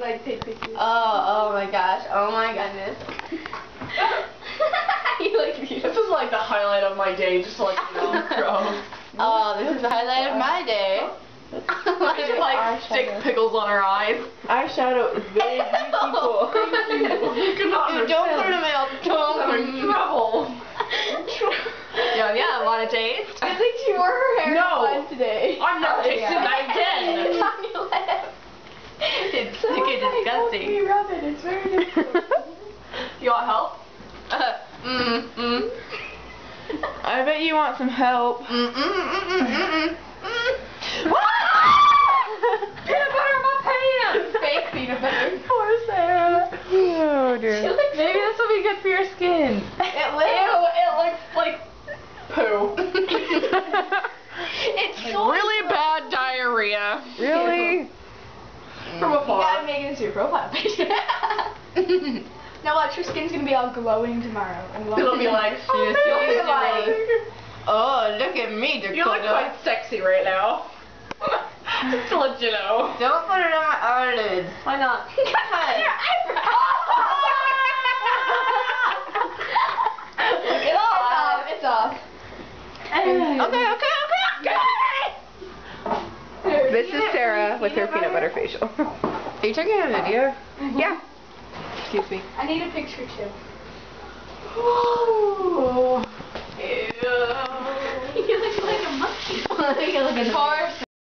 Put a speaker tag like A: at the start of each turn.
A: Like take pictures.
B: Oh my gosh. Oh my goodness. You look beautiful.
C: This is like the highlight of my day, just to let you know, bro.
B: Oh, this is the highlight of my day.
C: I should like stick pickles on her eyes.
A: Eyeshadow is very beautiful.
C: You cannot
B: Dude, don't put them out.
C: I'm in trouble. Yeah, want a taste?
A: I think she wore her hair
C: No.
A: today.
C: I'm not tasting that again.
B: It's on your lip. It's freaking disgusting.
A: We rub it. It's very difficult.
C: You want help?
A: I bet you want some help.
C: Peanut butter in my pants!
B: Fake peanut butter.
A: Poor Sarah. Oh dear.
B: She looks
A: Maybe this will be good for your skin.
B: It will.
C: Ew, it looks like poo.
B: It's
C: Like
B: so
C: really bad diarrhea.
A: Really?
C: From
A: You
C: afar.
A: gotta make it into your profile picture. Now watch, your skin's gonna be all glowing tomorrow.
C: It'll be like,
B: She's
C: oh,
B: like, oh, look at me, Dakota.
C: you look quite sexy right now. Just to let you know.
B: Don't put it on my eyelids.
C: Why not?
B: It's off.
A: It's off.
B: Okay.
A: This is Sarah with her peanut butter facial.
B: Are you taking a video?
A: Yeah. Excuse me.
D: I need a picture too.
A: Oh.
B: You look like a monkey. You look like a